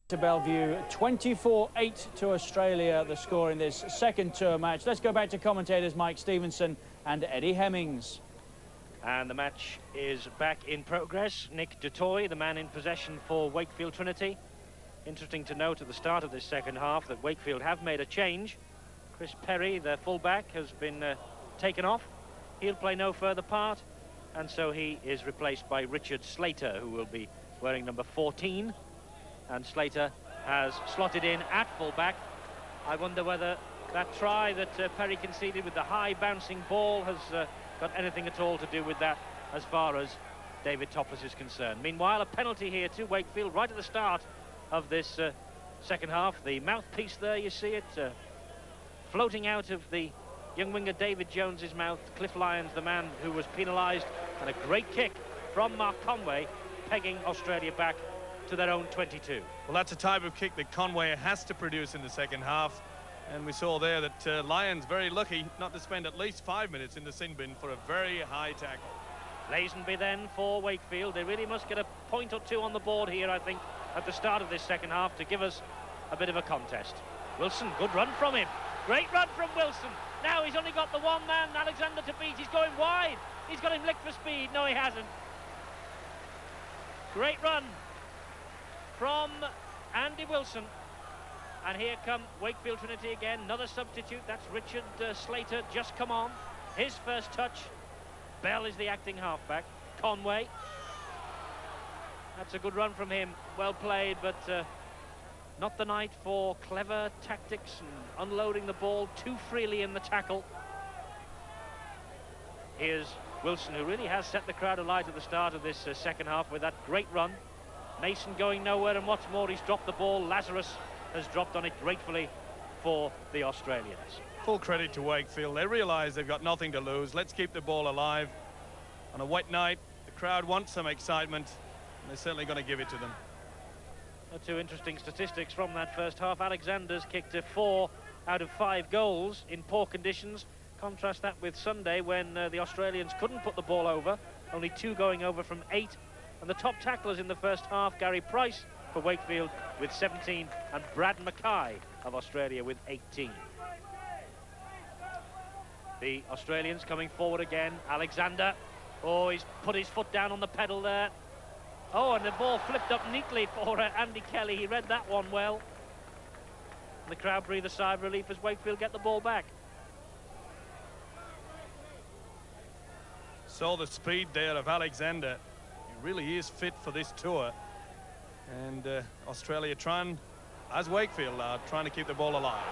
To Bellevue, 24-8 to Australia, the score in this second tour match. Let's go back to commentators Mike Stevenson and Eddie Hemmings. And the match is back in progress. Nick Dutoy, the man in possession for Wakefield Trinity. Interesting to note at the start of this second half that Wakefield have made a change. Chris Perry, their fullback, has been taken off. He'll play no further part, and so he is replaced by Richard Slater, who will be wearing number 14. And Slater has slotted in at fullback. I wonder whether that try that Perry conceded with the high bouncing ball has got anything at all to do with that as far as David Topless is concerned. Meanwhile, a penalty here to Wakefield right at the start of this second half. The mouthpiece there, you see it floating out of the young winger David Jones's mouth. Cliff Lyons, the man who was penalised, and a great kick from Mark Conway, pegging Australia back to their own 22. Well, that's a type of kick that Conway has to produce in the second half, and we saw there that Lyons very lucky not to spend at least 5 minutes in the sin bin for a very high tackle. Lazenby then for Wakefield. They really must get a point or two on the board here, I think, at the start of this second half to give us a bit of a contest. Wilson, good run from him. Great run from Wilson. Now he's only got the one man, Alexander, to beat. He's going wide. He's got him licked for speed. No, he hasn't. Great run from Andy Wilson. And here come Wakefield Trinity again. Another substitute. That's Richard Slater, just come on. His first touch. Bell is the acting halfback. Conway. That's a good run from him. Well played, but not the night for clever tactics and unloading the ball too freely in the tackle. Here's Wilson, who really has set the crowd alight at the start of this second half with that great run. Mason going nowhere, and what's more, he's dropped the ball. Lazarus has dropped on it gratefully for the Australians. Full credit to Wakefield. They realise they've got nothing to lose. Let's keep the ball alive. On a wet night, the crowd wants some excitement, and they're certainly going to give it to them. Two interesting statistics from that first half. Alexander's kicked 4 out of 5 goals in poor conditions. Contrast that with Sunday, when the Australians couldn't put the ball over. Only 2 going over from 8. And the top tacklers in the first half, Gary Price for Wakefield with 17, and Brad Mackay of Australia with 18. The Australians coming forward again. Alexander, oh, he's put his foot down on the pedal there. Oh, and the ball flipped up neatly for Andy Kelly. He read that one well. The crowd breathe a sigh of relief as Wakefield get the ball back. Saw the speed there of Alexander. He really is fit for this tour. And Australia trying, as Wakefield are, trying to keep the ball alive.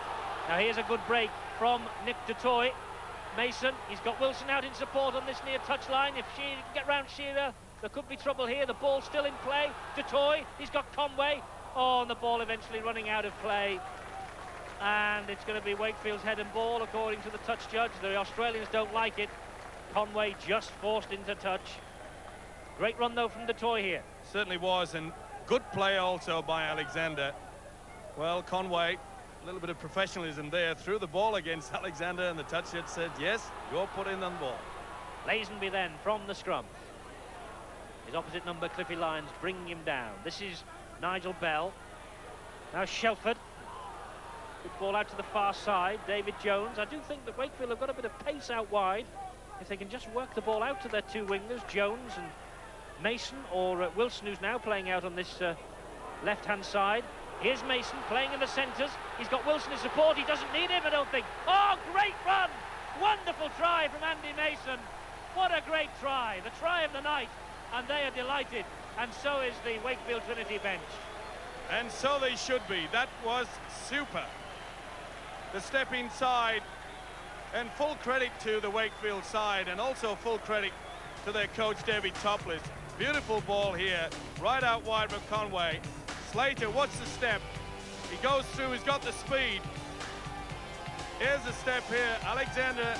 Now here's a good break from Nick Dutoy. Mason, he's got Wilson out in support on this near touchline. If Shearer can get round Shearer, there could be trouble here. The ball's still in play. Dutoy, he's got Conway. Oh, and the ball eventually running out of play. And it's going to be Wakefield's head and ball, according to the touch judge. The Australians don't like it. Conway just forced into touch. Great run, though, from Dutoy here. Certainly was, and good play also by Alexander. Well, Conway, a little bit of professionalism there, threw the ball against Alexander, and the touch judge said, yes, you're put in on the ball. Lazenby then from the scrum. His opposite number, Cliffy Lyons, bringing him down. This is Nigel Bell. Now Shelford. Good ball out to the far side. David Jones. I do think that Wakefield have got a bit of pace out wide. If they can just work the ball out to their 2 wingers, Jones and Mason, or Wilson, who's now playing out on this left-hand side. Here's Mason playing in the centres. He's got Wilson in support. He doesn't need him, I don't think. Oh, great run! Wonderful try from Andy Mason. What a great try. The try of the night. And they are delighted. And so is the Wakefield Trinity bench. And so they should be. That was super. The step inside, and full credit to the Wakefield side, and also full credit to their coach David Topless. Beautiful ball here, right out wide from Conway. Slater, watch the step. He goes through, he's got the speed. Here's the step here. Alexander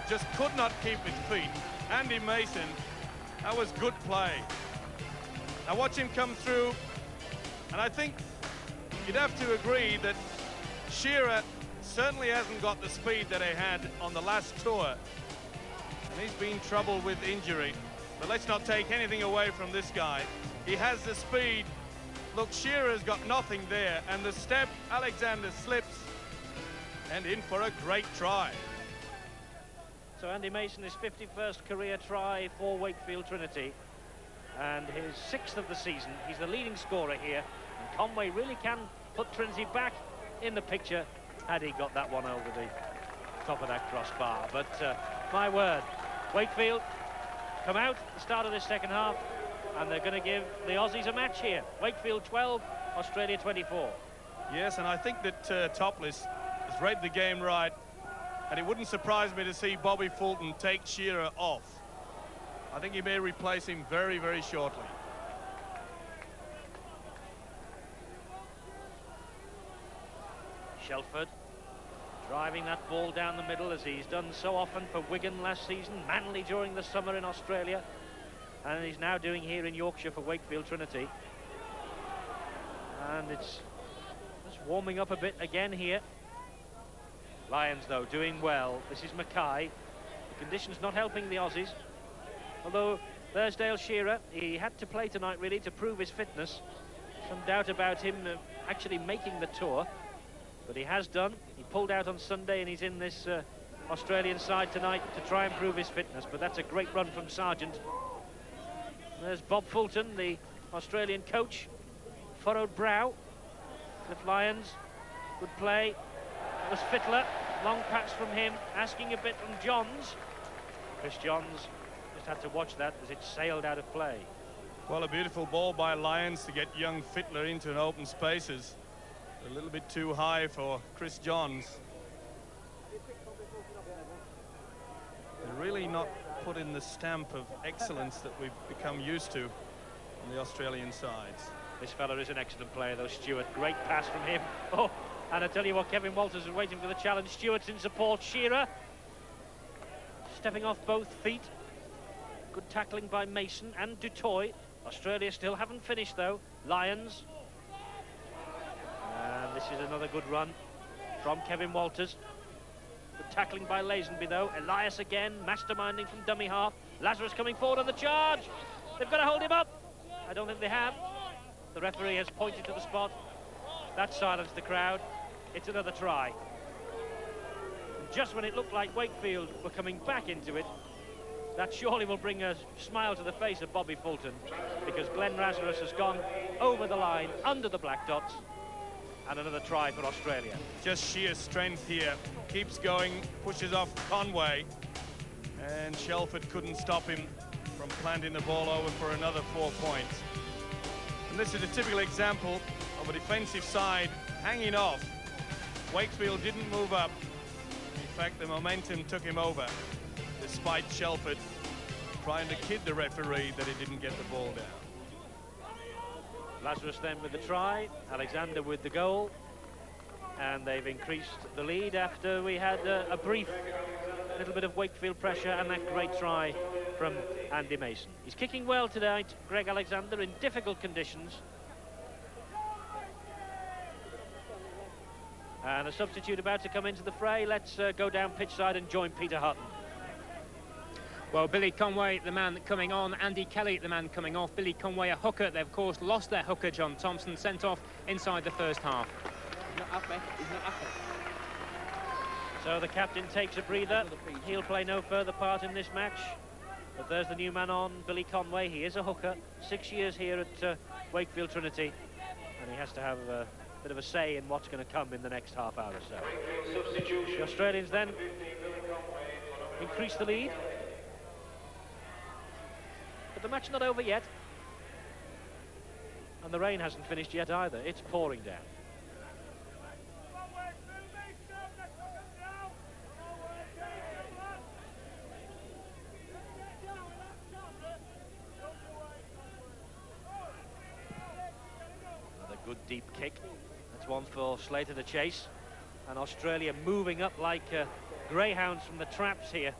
just could not keep his feet. Andy Mason, that was good play. Now watch him come through, and I think you'd have to agree that Shearer certainly hasn't got the speed that he had on the last tour, and he's been troubled with injury. But let's not take anything away from this guy. He has the speed, Look, Shearer's got nothing there, and the step, Alexander slips, and in for a great try. So Andy Mason, his 51st career try for Wakefield Trinity, and his 6th of the season. He's the leading scorer here, and Conway really can put Trinity back in the picture had he got that one over the top of that crossbar. But my word, Wakefield come out at the start of this second half, and they're going to give the Aussies a match here. Wakefield 12, Australia 24. Yes, and I think that Topless has read the game right, and it wouldn't surprise me to see Bobby Fulton take Shearer off. I think he may replace him very, very shortly. Shelford driving that ball down the middle, as he's done so often for Wigan last season, Manly during the summer in Australia, and he's now doing here in Yorkshire for Wakefield Trinity. And it's just warming up a bit again here. Lions, though, doing well. This is Mackay. The conditions not helping the Aussies. Although there's Dale Shearer. He had to play tonight, really, to prove his fitness. Some doubt about him actually making the tour, but he has done. He pulled out on Sunday, and he's in this Australian side tonight to try and prove his fitness. But that's a great run from Sargent. There's Bob Fulton, the Australian coach. Furrowed brow. Cliff Lyons, good play. That was Fittler. Long pass from him, asking a bit from Johns. Chris Johns just had to watch that as it sailed out of play. Well, a beautiful ball by Lyons to get young Fittler into an open spaces. A little bit too high for Chris Johns. They're really not put in the stamp of excellence that we've become used to on the Australian sides. This fella is an excellent player, though, Stewart. Great pass from him. Oh, and I tell you what, Kevin Walters is waiting for the challenge. Stewart's in support. Shearer stepping off both feet. Good tackling by Mason and Dutoy. Australia still haven't finished, though. Lyons. And this is another good run from Kevin Walters. Good tackling by Lazenby, though. Elias again, masterminding from dummy half. Lazarus coming forward on the charge. They've got to hold him up. I don't think they have. The referee has pointed to the spot. That silenced the crowd. It's another try. And just when it looked like Wakefield were coming back into it, that surely will bring a smile to the face of Bobby Fulton, because Glenn Lazarus has gone over the line, under the black dots, and another try for Australia. Just sheer strength here. Keeps going, pushes off Conway, and Shelford couldn't stop him from planting the ball over for another 4 points. And this is a typical example of a defensive side hanging off. Wakefield didn't move up. In fact, the momentum took him over, despite Shelford trying to kid the referee that he didn't get the ball down. Lazarus then with the try, Alexander with the goal, and they've increased the lead after we had a brief little bit of Wakefield pressure and that great try from Andy Mason. He's kicking well tonight, Greg Alexander, in difficult conditions. And a substitute about to come into the fray. Let's go down pitch side and join Peter Hutton. Well, Billy Conway, the man coming on, Andy Kelly, the man coming off. Billy Conway, a hooker. They've, of course, lost their hooker, John Thompson, sent off inside the first half. So the captain takes a breather. He'll play no further part in this match. But there's the new man on, Billy Conway. He is a hooker, 6 years here at Wakefield Trinity, and he has to have a bit of a say in what's going to come in the next half hour or so. The Australians then increase the lead. But the match not over yet. And the rain hasn't finished yet either. It's pouring down. Another good deep kick. That's one for Slater to chase. And Australia moving up like greyhounds from the traps here.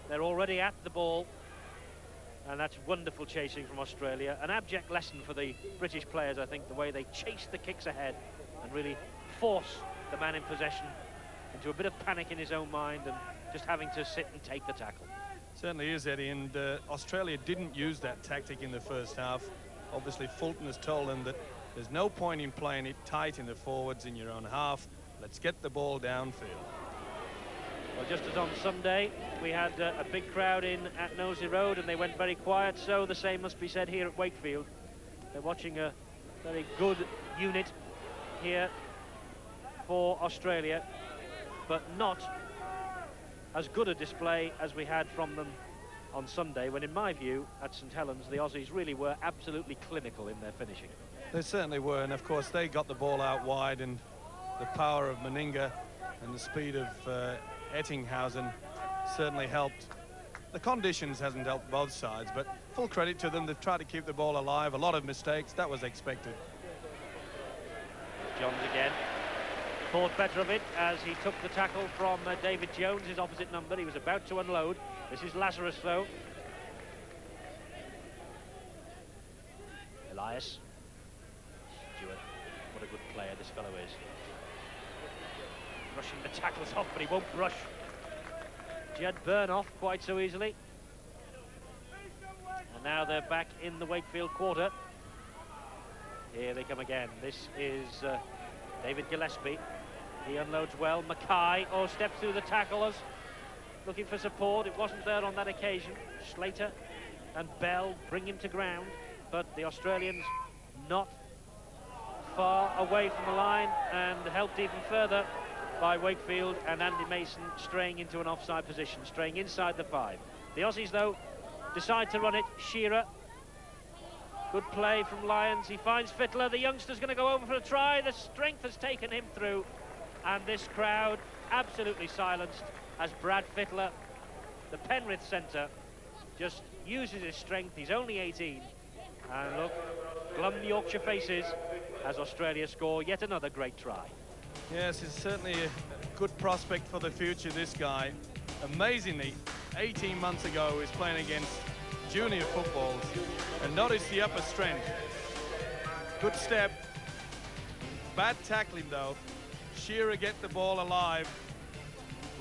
They're already at the ball. And that's wonderful chasing from Australia. An abject lesson for the British players, I think, the way they chase the kicks ahead and really force the man in possession into a bit of panic in his own mind and just having to sit and take the tackle. Certainly is, Eddie, and Australia didn't use that tactic in the first half. Obviously, Fulton has told them that There's no point in playing it tight in the forwards in your own half. Let's get the ball downfield. Well, just as on Sunday, we had a big crowd in at Nosey Road and they went very quiet, so the same must be said here at Wakefield. They're watching a very good unit here for Australia, but not as good a display as we had from them on Sunday, when in my view at St Helens the Aussies really were absolutely clinical in their finishing. They certainly were, and of course they got the ball out wide, and the power of Meninga and the speed of Ettinghausen certainly helped. The conditions hasn't helped both sides, but full credit to them. They've tried to keep the ball alive. A lot of mistakes, that was expected. Johns again thought better of it as he took the tackle from David Jones, his opposite number. He was about to unload. This is Lazarus though. Elias Stewart, what a good player this fellow is. Rushing the tackles off, but he won't rush Jed Byrne off quite so easily. And now they're back in the Wakefield quarter. Here they come again. This is David Gillespie. He unloads well. Mackay, steps through the tacklers, looking for support. It wasn't there on that occasion. Slater and Bell bring him to ground, but the Australians not far away from the line, and helped even further by Wakefield and Andy Mason straying into an offside position, straying inside the 5. The Aussies, though, decide to run it. Shearer, good play from Lyons. He finds Fittler. The youngster's going to go over for a try. The strength has taken him through, and this crowd absolutely silenced as Brad Fittler, the Penrith centre, just uses his strength. He's only 18, and look, glum Yorkshire faces as Australia score yet another great try. Yes, he's certainly a good prospect for the future, this guy. Amazingly, 18 months ago he was playing against junior footballs, and notice the upper strength. Good step, bad tackling though. Shearer get the ball alive.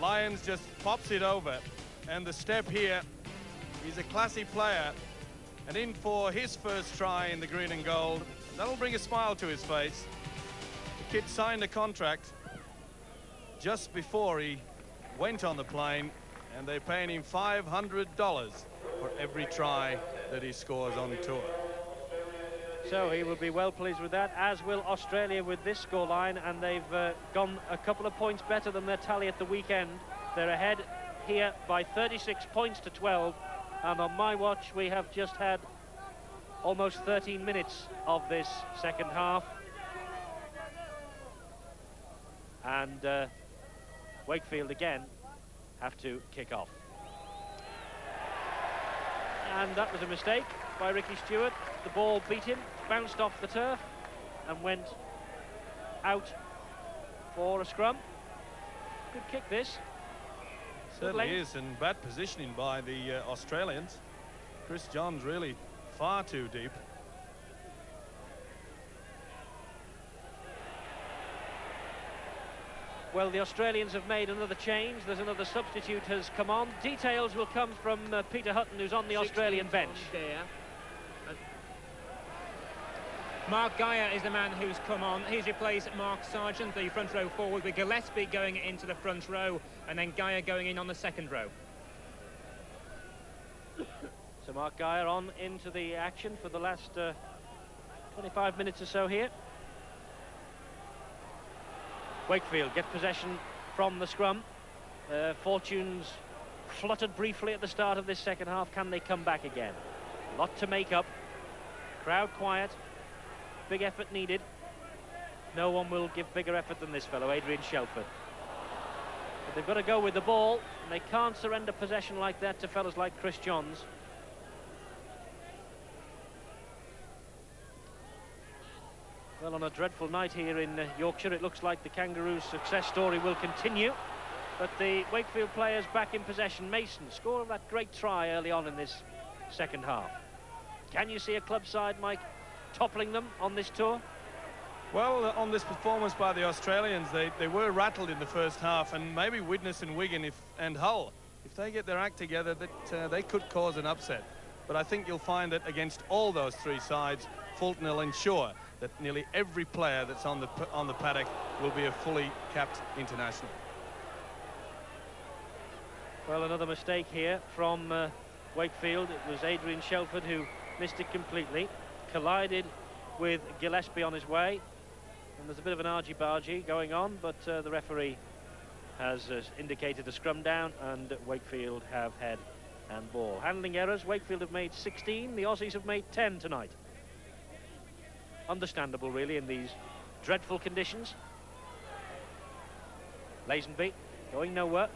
Lyons just pops it over, and the step here, he's a classy player, and in for his first try in the green and gold. That'll bring a smile to his face. The kid signed a contract just before he went on the plane, and they're paying him $500 for every try that he scores on tour. So he will be well pleased with that, as will Australia with this scoreline, and they've gone a couple of points better than their tally at the weekend. They're ahead here by 36 points to 12, and on my watch we have just had almost 13 minutes of this second half. And Wakefield again have to kick off. And that was a mistake by Ricky Stewart. The ball beat him, bounced off the turf and went out for a scrum. Good kick this. Certainly is, and bad positioning by the Australians. Chris Johns really far too deep. Well, the Australians have made another change. There's another substitute has come on. Details will come from Peter Hutton, who's on the Australian bench. Mark Geyer is the man who's come on. He's replaced Mark Sargent, the front row forward, with Gillespie going into the front row and then Geyer going in on the second row. So Mark Geyer on into the action for the last 25 minutes or so here. Wakefield get possession from the scrum. Fortunes fluttered briefly at the start of this second half. Can they come back again? A lot to make up. Crowd quiet. Big effort needed. No one will give bigger effort than this fellow, Adrian Shelford. But they've got to go with the ball, and they can't surrender possession like that to fellas like Chris Johns. Well, on a dreadful night here in Yorkshire, it looks like the Kangaroos' success story will continue. But the Wakefield players back in possession. Mason scored that great try early on in this second half. Can you see a club side, Mike, toppling them on this tour? Well, on this performance by the Australians, they were rattled in the first half, and maybe Widnes and Wigan and Hull, if they get their act together, that they could cause an upset. But I think you'll find that against all those three sides, Fulton will ensure that nearly every player that's on the paddock will be a fully capped international. Well, another mistake here from Wakefield. It was Adrian Shelford who missed it completely, collided with Gillespie on his way, and there's a bit of an argy-bargy going on, but the referee has indicated a scrum down, and Wakefield have head and ball. Handling errors, Wakefield have made 16, the Aussies have made 10 tonight. Understandable, really, in these dreadful conditions. Lazenby going nowhere.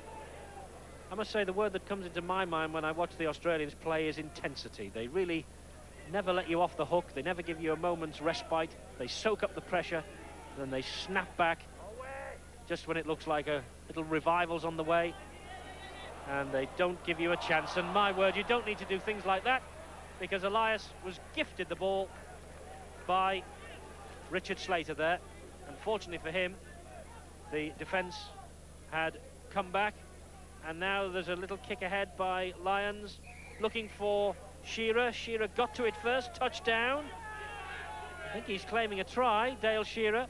I must say the word that comes into my mind when I watch the Australians play is intensity. They really never let you off the hook. They never give you a moment's respite. They soak up the pressure, and then they snap back just when it looks like a little revival's on the way. And they don't give you a chance. And my word, you don't need to do things like that, because Elias was gifted the ball by Richard Slater there. Unfortunately for him, the defence had come back, and now there's a little kick ahead by Lyons, looking for Shearer. Shearer got to it first, touchdown. I think he's claiming a try, Dale Shearer,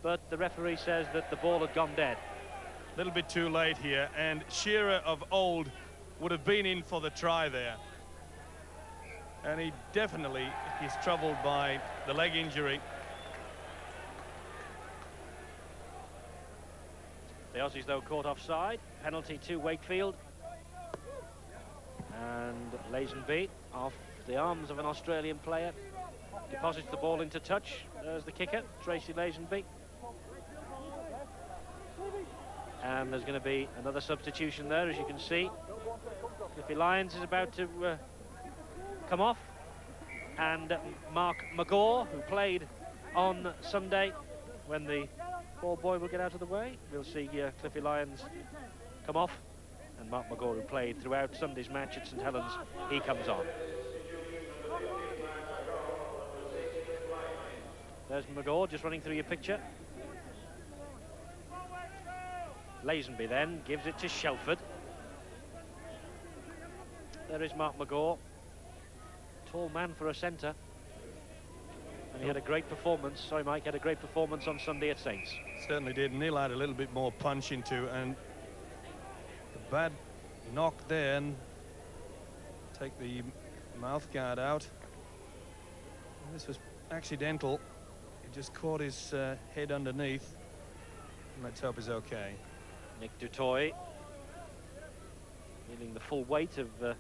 but the referee says that the ball had gone dead. A little bit too late here, and Shearer of old would have been in for the try there. And he definitely is troubled by the leg injury. The Aussies, though, caught offside. Penalty to Wakefield. And Lazenby, off the arms of an Australian player, deposits the ball into touch. There's the kicker, Tracy Lazenby. And there's going to be another substitution there, as you can see. Cliffy Lyons is about to come off. And Mark McGaw, who played on Sunday when the ball boy will get out of the way. We'll see Cliffy Lyons come off. And Mark McGaw, who played throughout Sunday's match at St Helens, he comes on. There's McGaw just running through your picture. Lazenby then gives it to Shelford. There is Mark McGaw. Tall man for a centre. And he had a great performance. Sorry, Mike, had a great performance on Sunday at Saints. Certainly did. Neil had a little bit more punch into, and a bad knock there, and take the mouth guard out. And this was accidental. He just caught his head underneath. And let's hope he's okay. Nick Dutoy feeling the full weight of the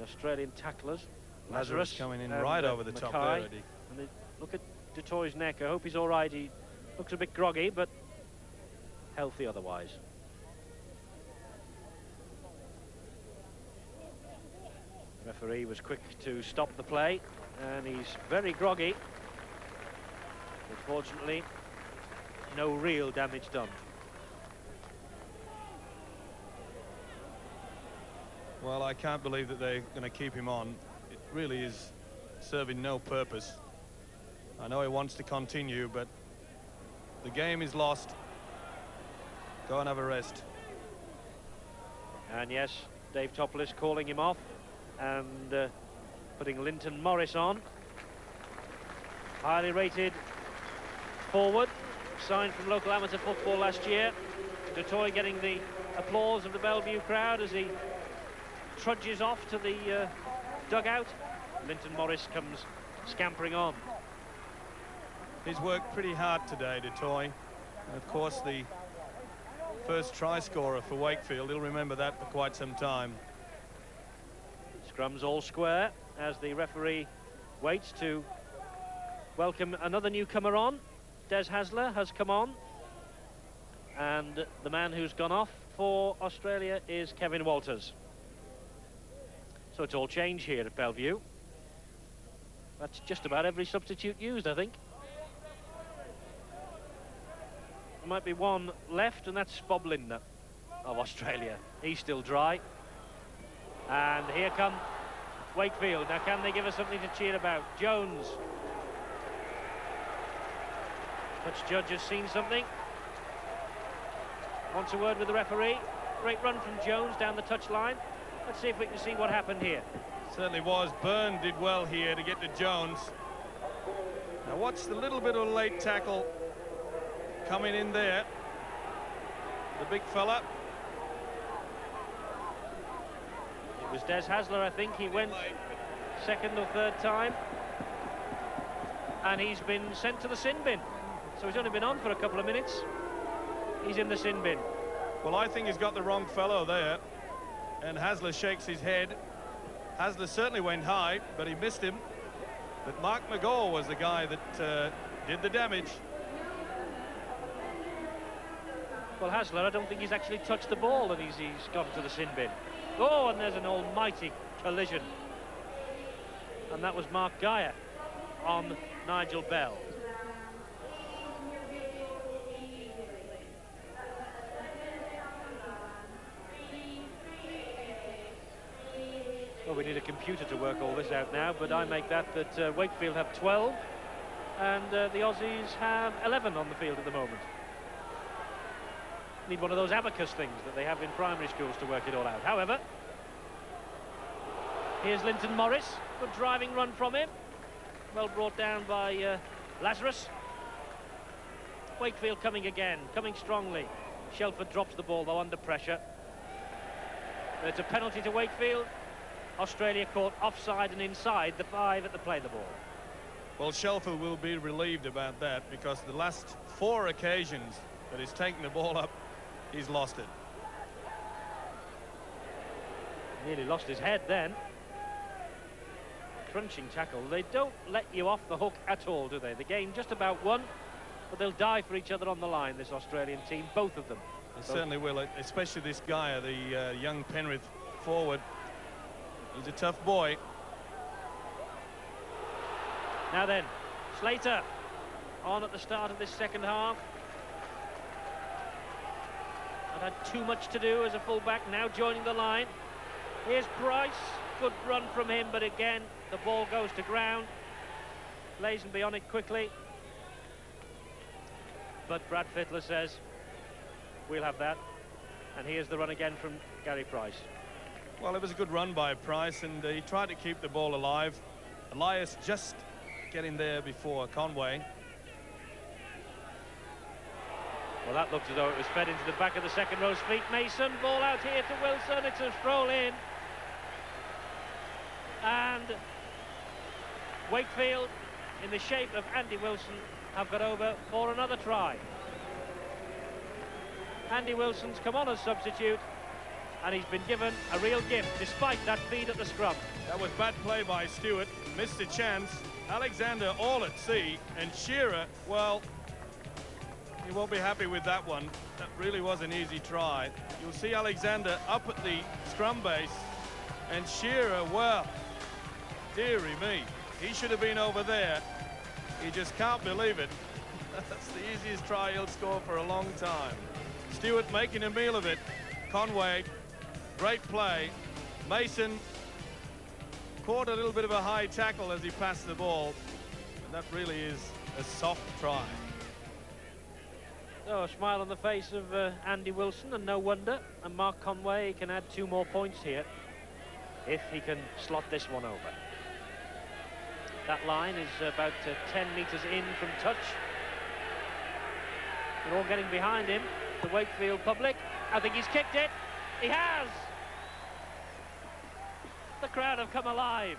Australian tacklers. Lazarus coming in right over the top there, Eddie. And look at Dutoy's neck. I hope he's all right. He looks a bit groggy, but healthy otherwise. The referee was quick to stop the play, and he's very groggy. Unfortunately, no real damage done. Well, I can't believe that they're going to keep him on. It really is serving no purpose. I know he wants to continue, but the game is lost. Go and have a rest. And yes, Dave Topless calling him off and putting Linton Morris on. Highly rated forward, signed from local amateur football last year. Dutoy getting the applause of the Bellevue crowd as he trudges off to the dugout. Linton Morris comes scampering on. He's worked pretty hard today, Dutoy. And of course, the first try scorer for Wakefield. He'll remember that for quite some time. Scrums all square as the referee waits to welcome another newcomer on. Des Hasler has come on. And the man who's gone off for Australia is Kevin Walters. So it's all change here at Bellevue. That's just about every substitute used, I think. There might be one left, and that's Bob Lindner of Australia. He's still dry. And here come Wakefield. Now, can they give us something to cheer about? Jones. Touch judge has seen something. Wants a word with the referee. Great run from Jones down the touchline. Let's see if we can see what happened here. Certainly was. Byrne did well here to get to Jones. Now watch the little bit of a late tackle coming in there. The big fella. It was Des Hasler, I think. He went second or third time. And he's been sent to the sin bin. So he's only been on for a couple of minutes. He's in the sin bin. Well, I think he's got the wrong fellow there. And Hasler shakes his head. Hasler certainly went high, but he missed him. But Mark McGaw was the guy that did the damage. Well, Hasler, I don't think he's actually touched the ball, and he's gone to the sin bin. Oh, and there's an almighty collision. And that was Mark Geyer on Nigel Bell. Well, we need a computer to work all this out now, but I make that Wakefield have 12 and the Aussies have 11 on the field at the moment. Need one of those abacus things that they have in primary schools to work it all out. However, here's Linton Morris. Good driving run from him. Well brought down by Lazarus. Wakefield coming again, coming strongly. Shelford drops the ball, though, under pressure. It's a penalty to Wakefield. Australia caught offside and inside the 5 at the play the ball. Well, Shelford will be relieved about that, because the last 4 occasions that he's taken the ball up, he's lost it. Nearly lost his head then. Crunching tackle. They don't let you off the hook at all, do they? The game just about won, but they'll die for each other on the line, this Australian team, both of them. They certainly will, especially this guy, the young Penrith forward. He's a tough boy. Now then, Slater on at the start of this second half. I've had too much to do as a fullback, now joining the line. Here's Price, good run from him, but again, the ball goes to ground. Lazenby on it quickly. But Brad Fittler says, we'll have that. And here's the run again from Gary Price. Well, it was a good run by Price, and he tried to keep the ball alive. Elias just getting there before Conway. Well, that looked as though it was fed into the back of the second row's feet. Mason, ball out here to Wilson. It's a stroll in. And Wakefield, in the shape of Andy Wilson, have got over for another try. Andy Wilson's come on as substitute, and he's been given a real gift despite that feed at the scrum. That was bad play by Stewart. Missed a chance. Alexander all at sea, and Shearer, well, he won't be happy with that one. That really was an easy try. You'll see Alexander up at the scrum base, and Shearer, well, dearie me, he should have been over there. He just can't believe it. That's the easiest try he'll score for a long time. Stewart making a meal of it. Conway, great play. Mason caught a little bit of a high tackle as he passed the ball, and that really is a soft try. So a smile on the face of Andy Wilson, and no wonder. And Mark Conway can add 2 more points here if he can slot this one over. That line is about 10 metres in from touch. They're all getting behind him, the Wakefield public. I think he's kicked it. He has! The crowd have come alive.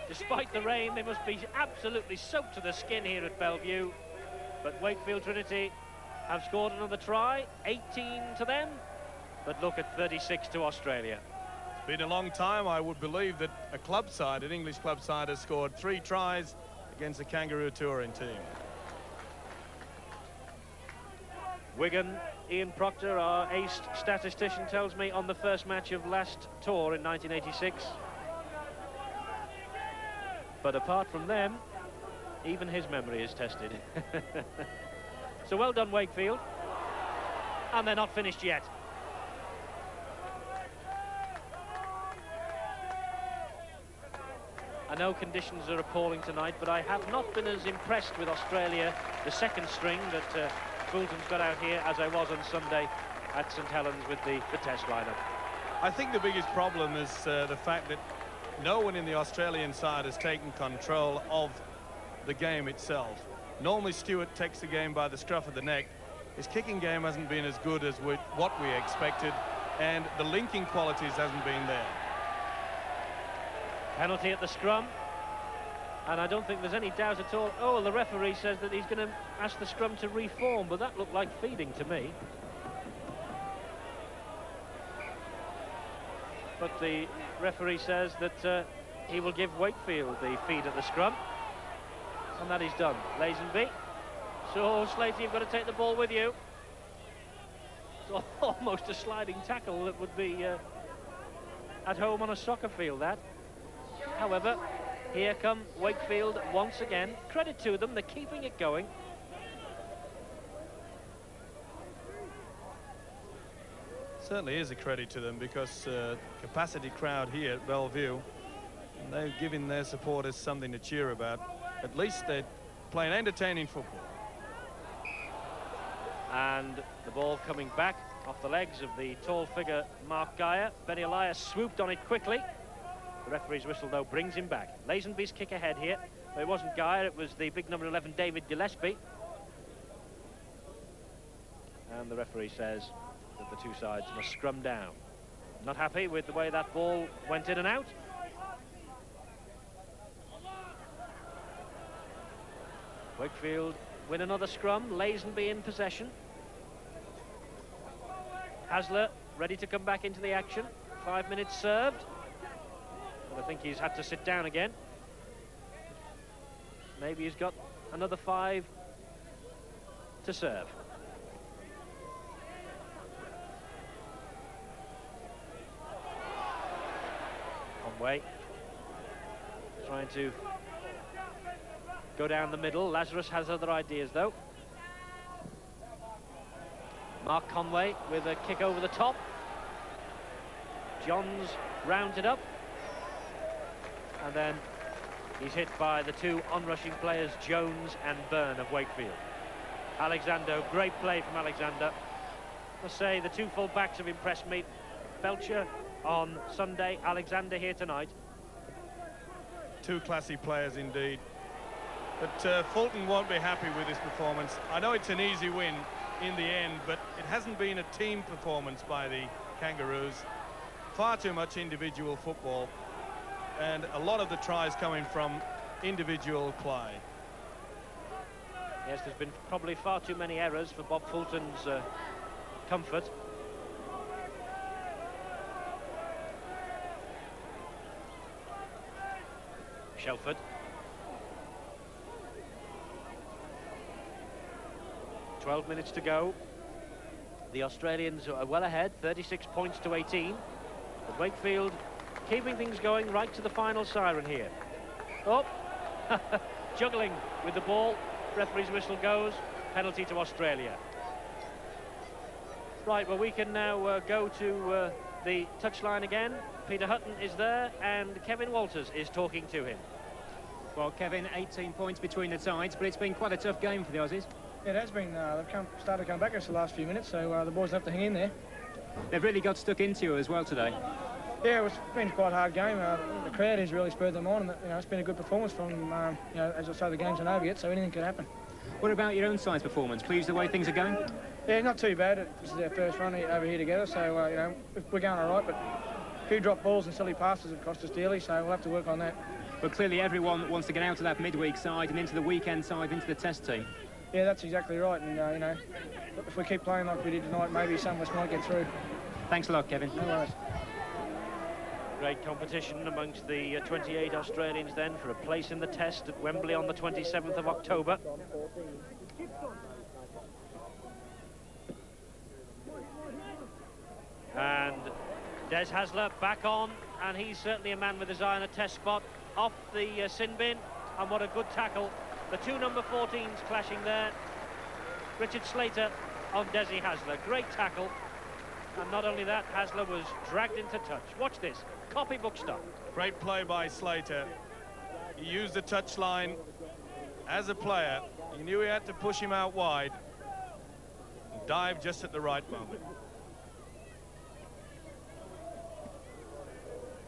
Despite the rain, they must be absolutely soaked to the skin here at Bellevue. But Wakefield Trinity have scored another try, 18 to them. But look at 36 to Australia. It's been a long time. I would believe that a club side, an English club side, has scored 3 tries against a Kangaroo touring team. Wigan, Ian Proctor, our ace statistician, tells me on the first match of last tour in 1986. But apart from them, even his memory is tested. So well done, Wakefield. And they're not finished yet. I know conditions are appalling tonight, but I have not been as impressed with Australia, the second string that Fulton's got out here, as I was on Sunday at St Helens with the test lineup. I think the biggest problem is the fact that no one in the Australian side has taken control of the game itself. Normally Stewart takes the game by the scruff of the neck. His kicking game hasn't been as good as what we expected, and the linking qualities hasn't been there. Penalty at the scrum, and I don't think there's any doubt at all. Oh, the referee says that he's going to ask the scrum to reform, but that looked like feeding to me. But the referee says that he will give Wakefield the feed at the scrum, and that is done. Lazenby. So, Slater, you've got to take the ball with you. It's almost a sliding tackle that would be at home on a soccer field, that. However, here come Wakefield once again. Credit to them, they're keeping it going. Certainly is a credit to them, because capacity crowd here at Bellevue, and they've given their supporters something to cheer about. At least they're playing entertaining football. And the ball coming back off the legs of the tall figure Mark Geyer. Benny Elias swooped on it quickly. The referee's whistle, though, brings him back. Lazenby's kick ahead here. But it wasn't Geyer, it was the big number 11, David Gillespie. And the referee says that the two sides must scrum down. Not happy with the way that ball went in and out. Wakefield win another scrum. Lazenby in possession. Hasler ready to come back into the action. 5 minutes served. But I think he's had to sit down again. Maybe he's got another 5 to serve. Conway trying to go down the middle. Lazarus has other ideas, though. Mark Conway with a kick over the top. Johns rounded up. And then he's hit by the two on-rushing players, Jones and Byrne of Wakefield. Alexander, great play from Alexander. I must say, the two full-backs have impressed me. Belcher on Sunday, Alexander here tonight. Two classy players indeed. But Fulton won't be happy with this performance. I know it's an easy win in the end, but it hasn't been a team performance by the Kangaroos. Far too much individual football, and a lot of the tries coming from individual play. Yes, there's been probably far too many errors for Bob Fulton's comfort. Shelford. 12 minutes to go. The Australians are well ahead, 36 points to 18. But Wakefield keeping things going right to the final siren here. Oh, juggling with the ball. Referee's whistle goes. Penalty to Australia. Right, well, we can now go to the touchline again. Peter Hutton is there, and Kevin Walters is talking to him. Well, Kevin, 18 points between the sides, but it's been quite a tough game for the Aussies. It has been. They've started to come back us the last few minutes, so the boys have to hang in there. They've really got stuck into you as well today. Yeah, it's been quite a hard game. The crowd has really spurred them on, and it's been a good performance from as I say, the game's not over yet, so anything could happen. What about your own side's performance? Pleased the way things are going? Yeah, not too bad. This is our first run over here together, so we're going all right. But a few drop balls and silly passes have cost us dearly, so we'll have to work on that. But clearly everyone wants to get out of that midweek side and into the weekend side, into the test team. Yeah, that's exactly right. And if we keep playing like we did tonight, maybe some of us might get through. Thanks a lot, Kevin. No worries. Great competition amongst the 28 Australians then for a place in the test at Wembley on the 27th of October. And Des Hasler back on, and he's certainly a man with his eye on a test spot. Off the sin bin, and what a good tackle. The two number 14s clashing there. Richard Slater on Desi Hasler. Great tackle. And not only that, Hasler was dragged into touch. Watch this. Copybook stuff. Great play by Slater. He used the touchline as a player. He knew he had to push him out wide. And dive just at the right moment.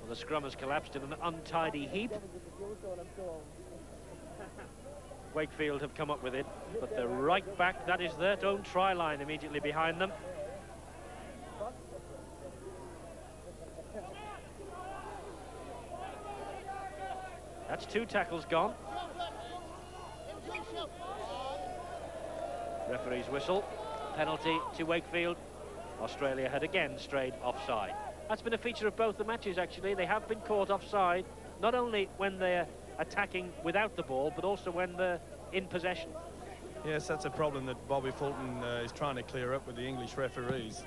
The scrum has collapsed in an untidy heap. Wakefield have come up with it, but they're right back. That is their own try line immediately behind them. That's 2 tackles gone. Referee's whistle. Penalty to Wakefield. Australia had again strayed offside. That's been a feature of both the matches, actually. They have been caught offside, not only when they're attacking without the ball, but also when they're in possession. Yes, that's a problem that Bobby Fulton is trying to clear up with the English referees.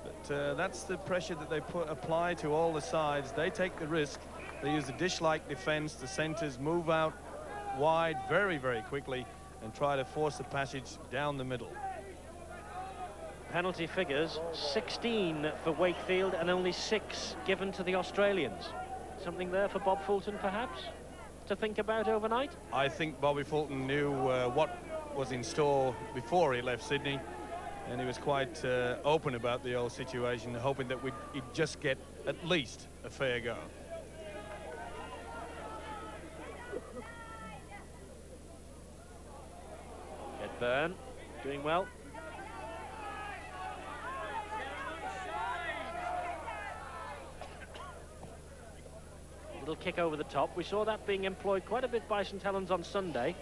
But that's the pressure that they apply to all the sides. They take the risk. They use a dish-like defence. The centres move out wide very, very quickly and try to force the passage down the middle. Penalty figures, 16 for Wakefield and only 6 given to the Australians. Something there for Bob Fulton, perhaps, to think about overnight? I think Bobby Fulton knew what was in store before he left Sydney, and he was quite open about the whole situation, hoping that we'd just get at least a fair go. Byrne doing well. Little kick over the top. We saw that being employed quite a bit by St Helens on Sunday.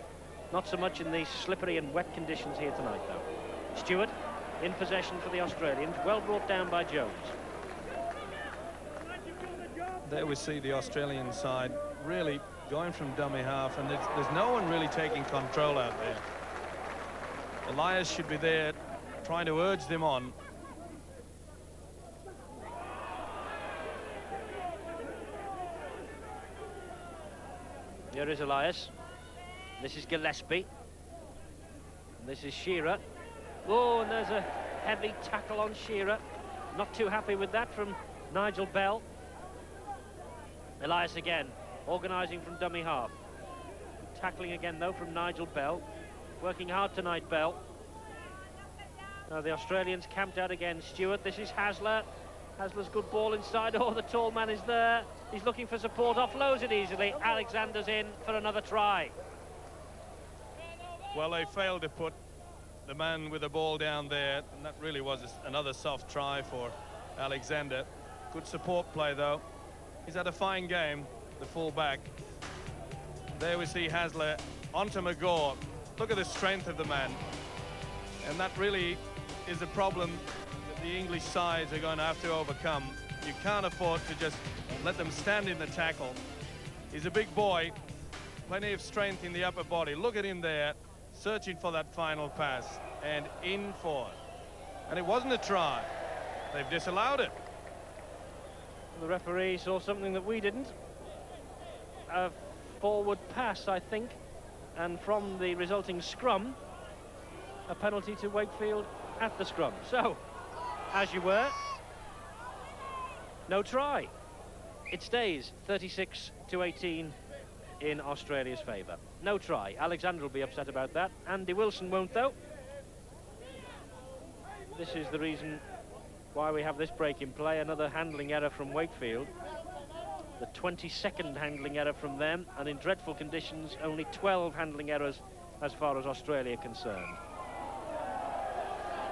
Not so much in these slippery and wet conditions here tonight, though. Stewart in possession for the Australians. Well brought down by Jones. There we see the Australian side really going from dummy half, and there's no one really taking control out there. Elias should be there trying to urge them on. Here is Elias. This is Gillespie. And this is Shearer. Oh, and there's a heavy tackle on Shearer. Not too happy with that from Nigel Bell. Elias again, organising from dummy half. Tackling again, though, from Nigel Bell. Working hard tonight, Bell. Now the Australians camped out again. Stewart, this is Hasler. Hasler's good ball inside. Oh, the tall man is there. He's looking for support, offloads it easily. Alexander's in for another try. Well, they failed to put the man with the ball down there, and that really was another soft try for Alexander. Good support play, though. He's had a fine game, the full-back. There we see Hasler onto McGaw. Look at the strength of the man. And that really is a problem that the English sides are going to have to overcome. You can't afford to just let them stand in the tackle. He's a big boy, plenty of strength in the upper body. Look at him there, searching for that final pass, and in for it. And it wasn't a try. They've disallowed it. The referee saw something that we didn't. A forward pass, I think. And from the resulting scrum, a penalty to Wakefield at the scrum. So, as you were, no try. It stays 36-18 in Australia's favour. No try. Alexander will be upset about that. Andy Wilson won't, though. This is the reason why we have this break in play. Another handling error from Wakefield. The 22nd handling error from them, and in dreadful conditions, only 12 handling errors as far as Australia are concerned.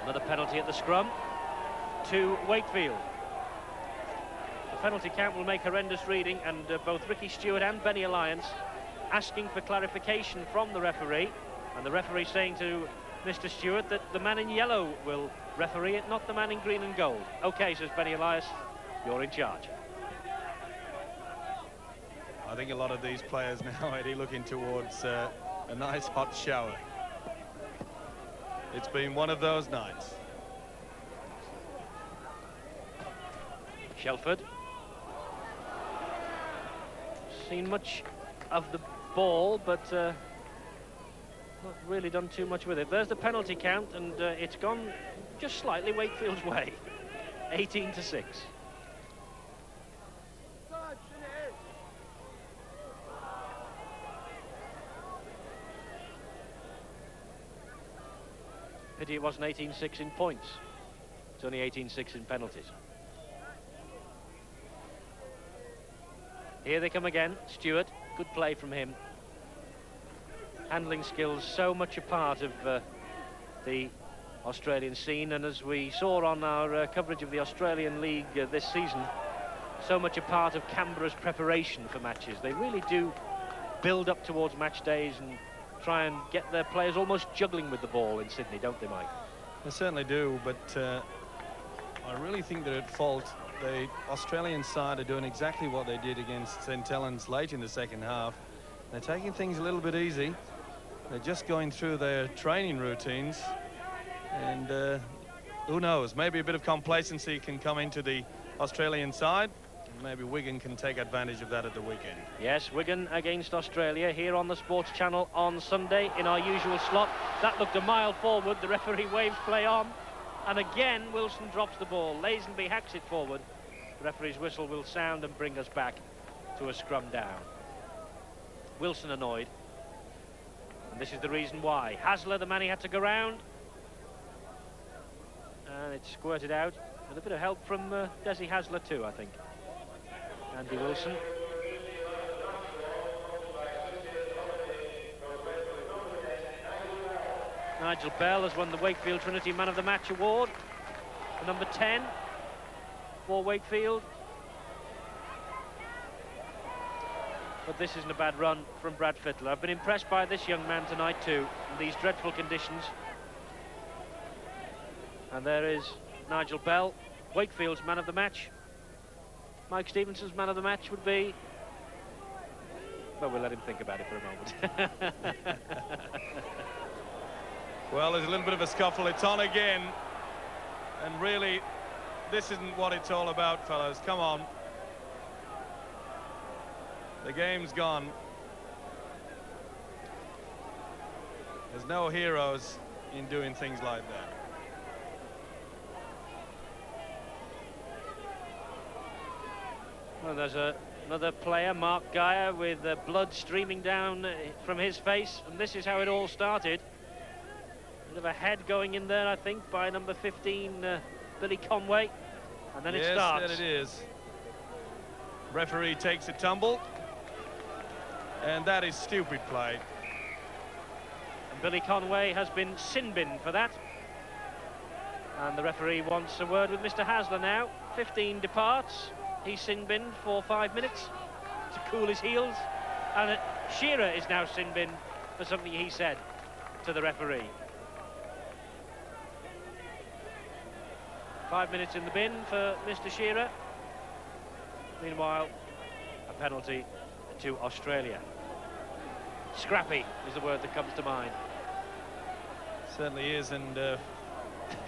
Another penalty at the scrum to Wakefield. The penalty count will make horrendous reading, and both Ricky Stewart and Benny Alliance asking for clarification from the referee, and the referee saying to Mr. Stewart that the man in yellow will referee it, not the man in green and gold. Okay, says Benny Elias, you're in charge. I think a lot of these players now, Eddie, looking towards a nice hot shower. It's been one of those nights. Shelford. Seen much of the ball, but not really done too much with it. There's the penalty count, and it's gone just slightly Wakefield's way. 18-6. Pity it wasn't 18-6 in points. It's only 18-6 in penalties. Here they come again. Stewart, good play from him. Handling skills so much a part of the Australian scene, and as we saw on our coverage of the Australian League this season, so much a part of Canberra's preparation for matches. They really do build up towards match days and try and get their players almost juggling with the ball in Sydney, don't they, Mike? They certainly do, but I really think that at fault the Australian side are doing exactly what they did against St Helens late in the second half. They're taking things a little bit easy. They're just going through their training routines, and who knows, maybe a bit of complacency can come into the Australian side. Maybe Wigan can take advantage of that at the weekend. Yes, Wigan against Australia here on the Sports Channel on Sunday in our usual slot. That looked a mile forward. The referee waves play on. And again, Wilson drops the ball. Lazenby hacks it forward. The referee's whistle will sound and bring us back to a scrum down. Wilson annoyed. And this is the reason why. Hasler, the man he had to go round. And it's squirted out. And a bit of help from Desi Hasler too, I think. Andy Wilson. Nigel Bell has won the Wakefield Trinity Man of the Match award for number 10 for Wakefield. But this isn't a bad run from Brad Fittler. I've been impressed by this young man tonight too, in these dreadful conditions. And there is Nigel Bell, Wakefield's Man of the Match. Mike Stevenson's Man of the Match would be... Well, we'll let him think about it for a moment. Well, there's a little bit of a scuffle. It's on again. And really, this isn't what it's all about, fellas. Come on. The game's gone. There's no heroes in doing things like that. Well, there's another player, Mark Geyer, with blood streaming down from his face, and this is how it all started. Bit of a head going in there, I think, by number 15, Billy Conway, and then it starts. Yes, there it is. Referee takes a tumble, and that is stupid play. And Billy Conway has been sin-binned for that. And the referee wants a word with Mr. Hasler now. 15 departs. He's sin-binned for 5 minutes to cool his heels. And Shearer is now sin-binned for something he said to the referee. 5 minutes in the bin for Mr. Shearer. Meanwhile, a penalty to Australia. Scrappy is the word that comes to mind. Certainly is, and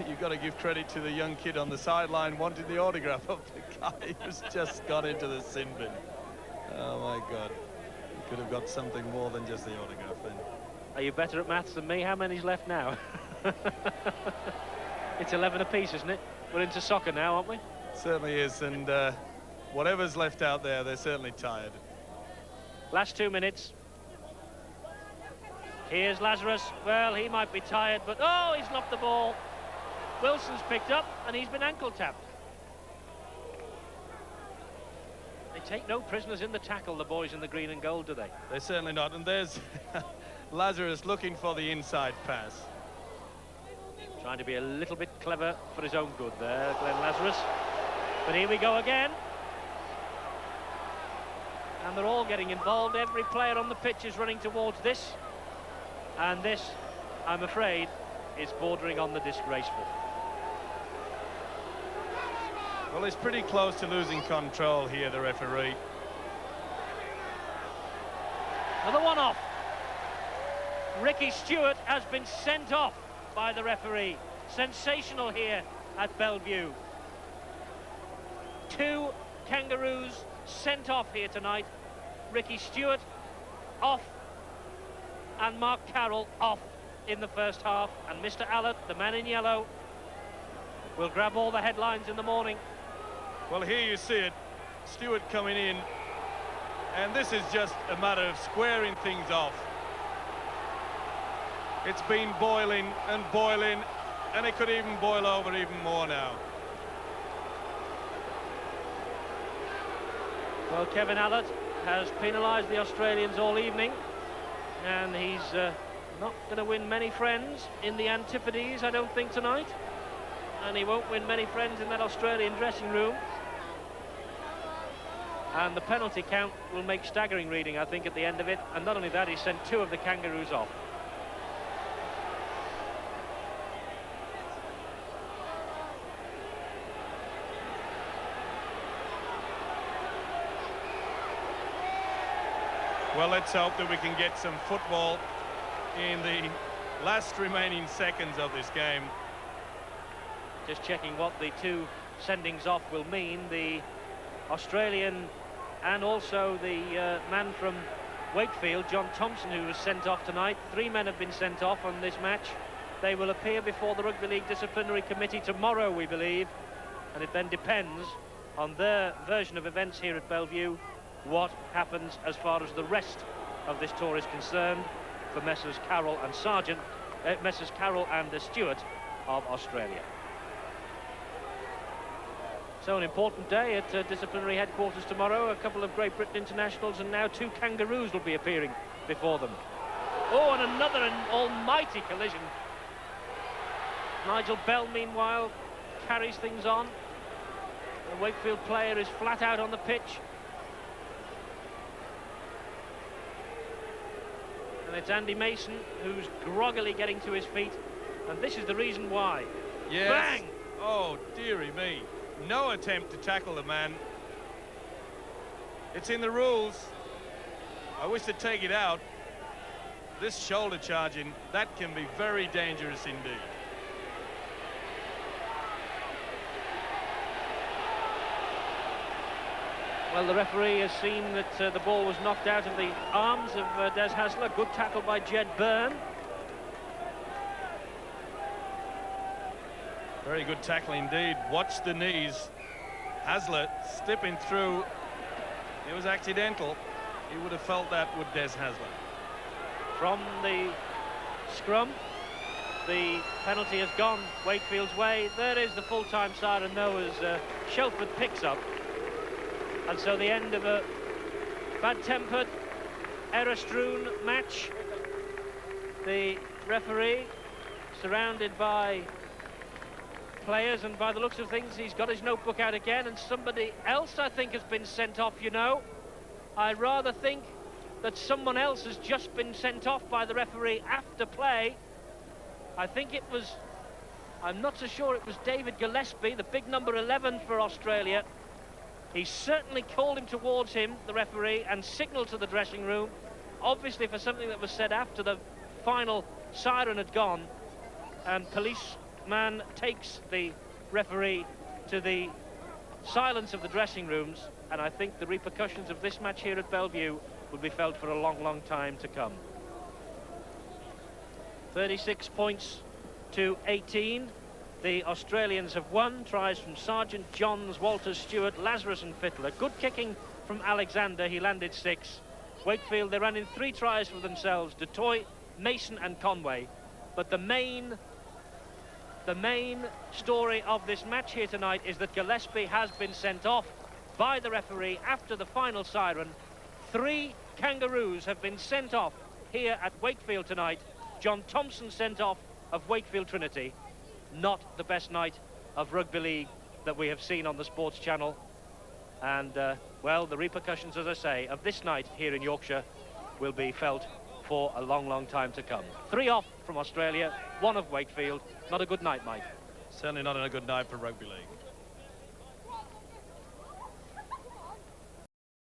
you've got to give credit to the young kid on the sideline wanting the autograph of the guy who's just got into the sin bin. Oh my God. He could have got something more than just the autograph then. Are you better at maths than me? How many's left now? It's 11 apiece, isn't it? We're into soccer now, aren't we? Certainly is, and whatever's left out there, they're certainly tired. Last 2 minutes. Here's Lazarus. Well, he might be tired, but oh, he's lopped the ball. Wilson's picked up, and he's been ankle tapped. They take no prisoners in the tackle, the boys in the green and gold, do they? They're certainly not, and there's Lazarus looking for the inside pass. Trying to be a little bit clever for his own good there, Glenn Lazarus. But here we go again. And they're all getting involved. Every player on the pitch is running towards this. And this, I'm afraid, is bordering on the disgraceful. Well, he's pretty close to losing control here, the referee. Another one off. Ricky Stewart has been sent off by the referee. Sensational here at Bellevue. 2 Kangaroos sent off here tonight. Ricky Stewart off and Mark Carroll off in the first half. And Mr. Allett, the man in yellow, will grab all the headlines in the morning. Well, here you see it. Stewart coming in. And this is just a matter of squaring things off. It's been boiling and boiling, and it could even boil over even more now. Well, Kevin Allett has penalised the Australians all evening, and he's not going to win many friends in the Antipodes, I don't think, tonight. And he won't win many friends in that Australian dressing room. And the penalty count will make staggering reading, I think, at the end of it. And not only that, he sent 2 of the Kangaroos off. Well, let's hope that we can get some football in the last remaining seconds of this game. Just checking what the 2 sendings off will mean. The Australian and also the man from Wakefield, John Thompson, who was sent off tonight. 3 men have been sent off on this match. They will appear before the Rugby League Disciplinary Committee tomorrow, we believe, and it then depends on their version of events here at Bellevue what happens as far as the rest of this tour is concerned for Messrs Carroll and Sargent, Messrs Carroll and Stewart of Australia. So an important day at disciplinary headquarters tomorrow. A couple of Great Britain internationals, and now 2 Kangaroos will be appearing before them. Oh, and another almighty collision. Nigel Bell, meanwhile, carries things on. The Wakefield player is flat out on the pitch. And it's Andy Mason who's groggily getting to his feet. And this is the reason why. Yes. Bang! Oh, dearie me. No attempt to tackle the man. It's in the rules. I wish to take it out. This shoulder charging, that can be very dangerous indeed. Well, the referee has seen that the ball was knocked out of the arms of Des Hasler. Good tackle by Jed Byrne. Very good tackle indeed. Watch the knees. Hasler slipping through. It was accidental. He would have felt that with Des Hasler. From the scrum, the penalty has gone Wakefield's way. There is the full-time siren, though, as Shelford picks up. And so the end of a bad-tempered, error-strewn match. The referee, surrounded by players, and by the looks of things, he's got his notebook out again, and somebody else, I think, has been sent off, you know. I rather think that someone else has just been sent off by the referee after play. I think it was, I'm not so sure it was David Gillespie, the big number 11 for Australia. He certainly called him towards him, the referee, and signalled to the dressing room, obviously for something that was said after the final siren had gone, and policeman takes the referee to the silence of the dressing rooms, and I think the repercussions of this match here at Bellevue will be felt for a long, long time to come. 36 points to 18. The Australians have won. Tries from Sargent, Johns, Walters, Stewart, Lazarus and Fittler. Good kicking from Alexander. He landed 6. Wakefield, they ran in 3 tries for themselves. Dutoy, Mason and Conway. But the main story of this match here tonight is that Gillespie has been sent off by the referee after the final siren. 3 Kangaroos have been sent off here at Wakefield tonight. John Thompson sent off of Wakefield Trinity. Not the best night of rugby league that we have seen on the Sports Channel. And, well, the repercussions, as I say, of this night here in Yorkshire will be felt for a long, long time to come. 3 off from Australia, 1 of Wakefield. Not a good night, Mike. Certainly not a good night for rugby league.